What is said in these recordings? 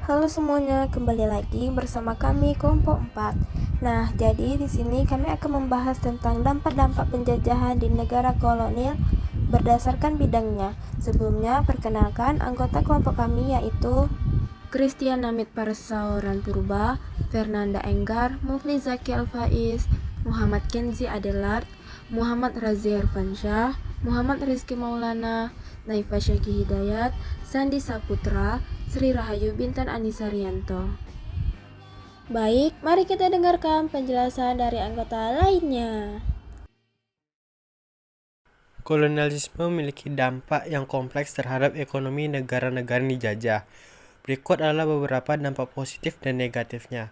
Halo semuanya, kembali lagi bersama kami kelompok 4. Nah, jadi di sini kami akan membahas tentang dampak-dampak penjajahan di negara kolonial berdasarkan bidangnya. Sebelumnya, perkenalkan anggota kelompok kami yaitu Christian Namit Parsauran Purba, Fernanda Enggar, Mufli Zaki Al-Faiz, Muhammad Kenzi Adelard, Muhammad Razi Irfansyah, Muhammad Rizky Maulana, Naifa Syaki Hidayat, Sandi Saputra, Sri Rahayu Bintan Anisarianto. Baik, mari kita dengarkan penjelasan dari anggota lainnya. Kolonialisme memiliki dampak yang kompleks terhadap ekonomi negara-negara yang dijajah. Berikut adalah beberapa dampak positif dan negatifnya.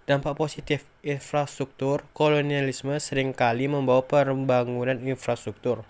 Dampak positif, infrastruktur. Kolonialisme seringkali membawa pembangunan infrastruktur,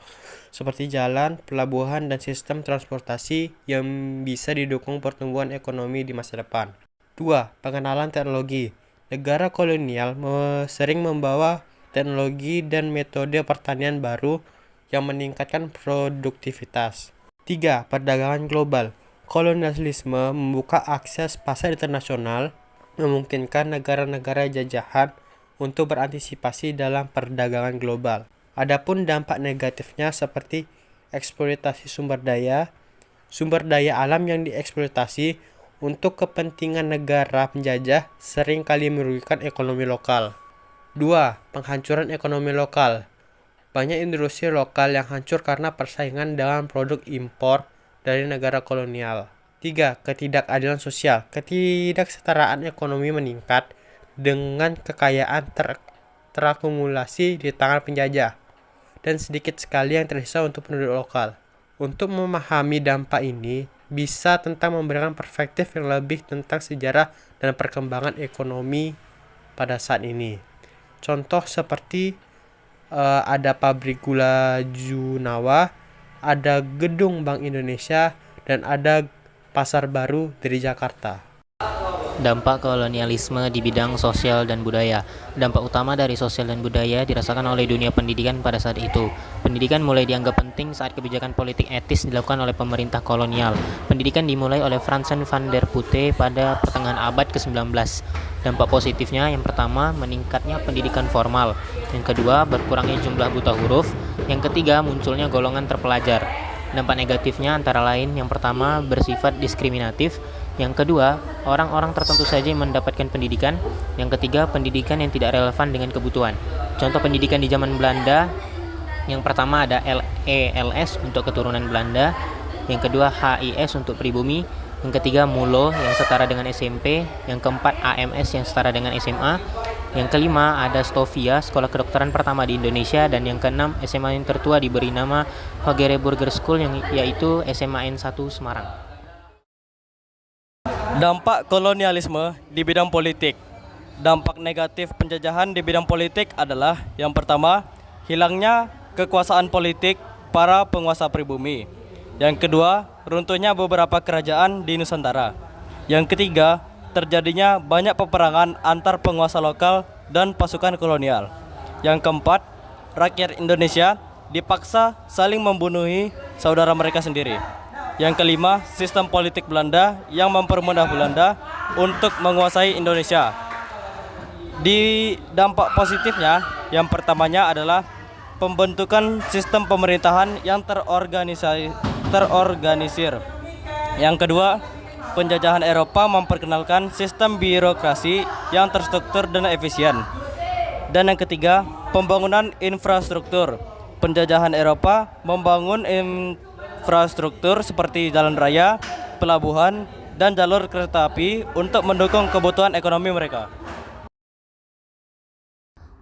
seperti jalan, pelabuhan, dan sistem transportasi yang bisa didukung pertumbuhan ekonomi di masa depan. 2. Pengenalan teknologi. Negara kolonial sering membawa teknologi dan metode pertanian baru yang meningkatkan produktivitas. 3. Perdagangan global. Kolonialisme membuka akses pasar internasional, memungkinkan negara-negara jajahan untuk berantisipasi dalam perdagangan global. Adapun dampak negatifnya seperti eksploitasi sumber daya alam yang dieksploitasi untuk kepentingan negara penjajah sering kali merugikan ekonomi lokal. 2. Penghancuran ekonomi lokal. Banyak industri lokal yang hancur karena persaingan dengan produk impor dari negara kolonial. 3. Ketidakadilan sosial. Ketidaksetaraan ekonomi meningkat dengan kekayaan terakumulasi di tangan penjajah, dan sedikit sekali yang tersisa untuk penduduk lokal. Untuk memahami dampak ini, bisa tentang memberikan perspektif yang lebih tentang sejarah dan perkembangan ekonomi pada saat ini. Contoh seperti ada pabrik gula Junawa, ada gedung Bank Indonesia, dan ada pasar baru dari Jakarta. Dampak kolonialisme di bidang sosial dan budaya. Dampak utama dari sosial dan budaya dirasakan oleh dunia pendidikan pada saat itu. Pendidikan mulai dianggap penting saat kebijakan politik etis dilakukan oleh pemerintah kolonial. Pendidikan dimulai oleh Fransen van der Putte pada pertengahan abad ke-19. Dampak positifnya yang pertama, meningkatnya pendidikan formal. Yang kedua, berkurangnya jumlah buta huruf. Yang ketiga, munculnya golongan terpelajar. Dampak negatifnya antara lain, yang pertama, bersifat diskriminatif. Yang kedua, orang-orang tertentu saja yang mendapatkan pendidikan. Yang ketiga, pendidikan yang tidak relevan dengan kebutuhan. Contoh pendidikan di zaman Belanda, yang pertama ada LELS untuk keturunan Belanda. Yang kedua, HIS untuk pribumi. Yang ketiga, MULO yang setara dengan SMP. Yang keempat, AMS yang setara dengan SMA. Yang kelima, ada Stovia, sekolah kedokteran pertama di Indonesia. Dan yang keenam, SMA yang tertua diberi nama Hogereburger School, yaitu SMA N1 Semarang. Dampak kolonialisme di bidang politik. Dampak negatif penjajahan di bidang politik adalah yang pertama, hilangnya kekuasaan politik para penguasa pribumi. Yang kedua, runtuhnya beberapa kerajaan di Nusantara. Yang ketiga, terjadinya banyak peperangan antar penguasa lokal dan pasukan kolonial. Yang keempat, rakyat Indonesia dipaksa saling membunuhi saudara mereka sendiri. Yang kelima, sistem politik Belanda yang mempermudah Belanda untuk menguasai Indonesia. Di dampak positifnya, yang pertamanya adalah pembentukan sistem pemerintahan yang terorganisir. Yang kedua, penjajahan Eropa memperkenalkan sistem birokrasi yang terstruktur dan efisien. Dan yang ketiga, pembangunan infrastruktur. Penjajahan Eropa membangun infrastruktur seperti jalan raya, pelabuhan, dan jalur kereta api untuk mendukung kebutuhan ekonomi mereka.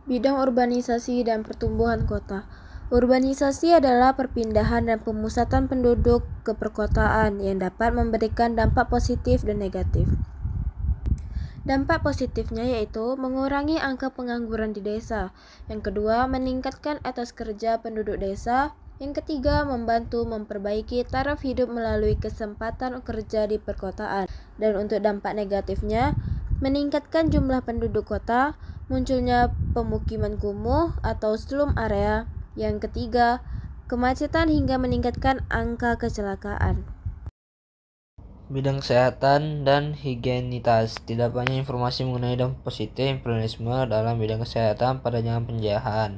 Bidang urbanisasi dan pertumbuhan kota. Urbanisasi adalah perpindahan dan pemusatan penduduk ke perkotaan yang dapat memberikan dampak positif dan negatif. Dampak positifnya yaitu mengurangi angka pengangguran di desa. Yang kedua, meningkatkan atas kerja penduduk desa. Yang ketiga, membantu memperbaiki taraf hidup melalui kesempatan kerja di perkotaan. Dan untuk dampak negatifnya, meningkatkan jumlah penduduk kota, munculnya pemukiman kumuh atau slum area. Yang ketiga, kemacetan hingga meningkatkan angka kecelakaan. Bidang kesehatan dan higienitas. Tidak banyak informasi mengenai dampak positif imperialisme dalam bidang kesehatan pada zaman penjajahan.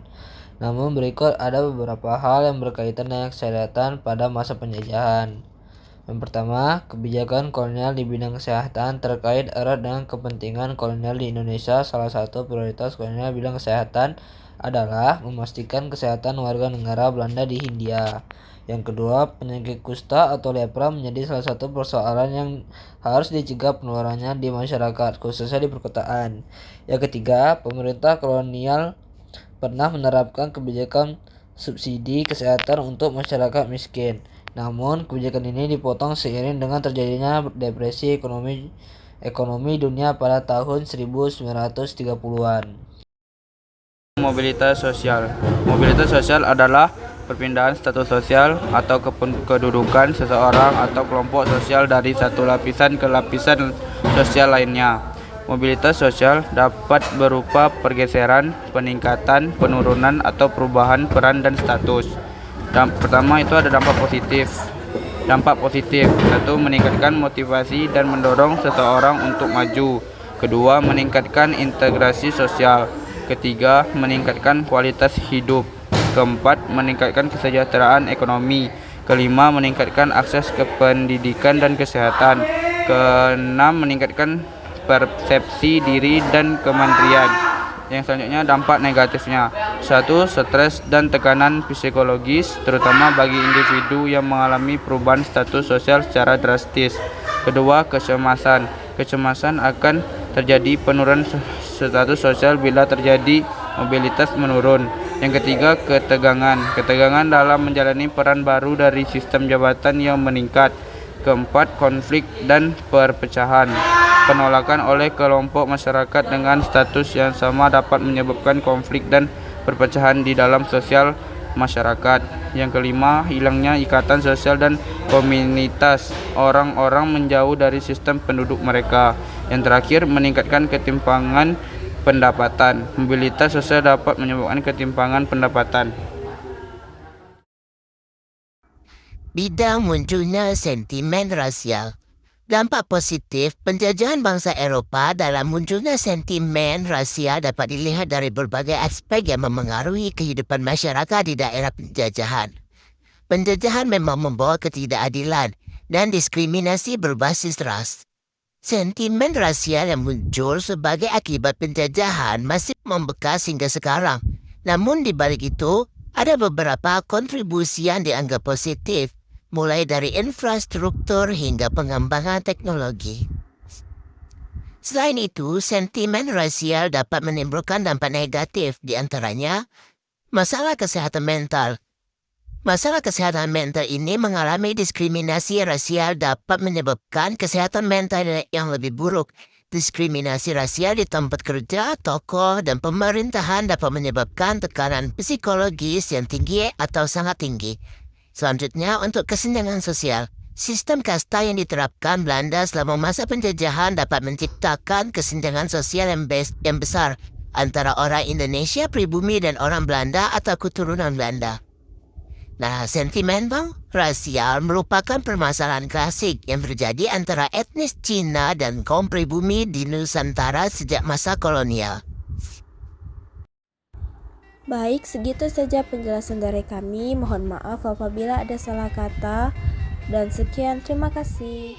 Namun berikut ada beberapa hal yang berkaitan dengan kesehatan pada masa penjajahan. Yang pertama, kebijakan kolonial di bidang kesehatan terkait erat dengan kepentingan kolonial di Indonesia. Salah satu prioritas kolonial bidang kesehatan adalah memastikan kesehatan warga negara Belanda di Hindia. Yang kedua, penyakit kusta atau lepra menjadi salah satu persoalan yang harus dicegah penularannya di masyarakat, khususnya di perkotaan. Yang ketiga, pemerintah kolonial pernah menerapkan kebijakan subsidi kesehatan untuk masyarakat miskin. Namun, kebijakan ini dipotong seiring dengan terjadinya depresi ekonomi dunia pada tahun 1930-an. Mobilitas sosial. Mobilitas sosial adalah perpindahan status sosial atau kedudukan seseorang atau kelompok sosial dari satu lapisan ke lapisan sosial lainnya. Mobilitas sosial dapat berupa pergeseran, peningkatan, penurunan, atau perubahan peran dan status. Pertama itu ada dampak positif. Dampak positif, satu, meningkatkan motivasi dan mendorong seseorang untuk maju. Kedua, meningkatkan integrasi sosial. Ketiga, meningkatkan kualitas hidup. Keempat, meningkatkan kesejahteraan ekonomi. Kelima, meningkatkan akses ke pendidikan dan kesehatan. Keenam, meningkatkan persepsi diri dan kemandirian. Yang selanjutnya dampak negatifnya. Satu, stres dan tekanan psikologis, terutama bagi individu yang mengalami perubahan status sosial secara drastis. Kedua, kecemasan. Kecemasan akan terjadi penurunan status sosial bila terjadi mobilitas menurun. Yang ketiga, ketegangan. Ketegangan dalam menjalani peran baru dari sistem jabatan yang meningkat. Keempat, konflik dan perpecahan. Penolakan oleh kelompok masyarakat dengan status yang sama dapat menyebabkan konflik dan perpecahan di dalam sosial masyarakat. Yang kelima, hilangnya ikatan sosial dan komunitas. Orang-orang menjauh dari sistem penduduk mereka. Yang terakhir, meningkatkan ketimpangan pendapatan. Mobilitas sosial dapat menyebabkan ketimpangan pendapatan. Bidang munculnya sentimen rasial. Dampak positif penjajahan bangsa Eropah dalam munculnya sentimen rasial dapat dilihat dari berbagai aspek yang memengaruhi kehidupan masyarakat di daerah penjajahan. Penjajahan memang membawa ketidakadilan dan diskriminasi berbasis ras. Sentimen rasial yang muncul sebagai akibat penjajahan masih membekas hingga sekarang. Namun di balik itu, ada beberapa kontribusi yang dianggap positif, mulai dari infrastruktur hingga pengembangan teknologi. Selain itu, sentimen rasial dapat menimbulkan dampak negatif, di antaranya masalah kesehatan mental. Masalah kesehatan mental ini mengalami diskriminasi rasial dapat menyebabkan kesehatan mental yang lebih buruk. Diskriminasi rasial di tempat kerja, toko, dan pemerintahan dapat menyebabkan tekanan psikologis yang tinggi atau sangat tinggi. Selanjutnya, untuk kesenjangan sosial. Sistem kasta yang diterapkan Belanda selama masa penjajahan dapat menciptakan kesenjangan sosial yang besar antara orang Indonesia pribumi dan orang Belanda atau keturunan Belanda. Nah, sentimen rasial merupakan permasalahan klasik yang terjadi antara etnis Cina dan kaum pribumi di Nusantara sejak masa kolonial. Baik, segitu saja penjelasan dari kami. Mohon maaf apabila ada salah kata. Dan sekian, terima kasih.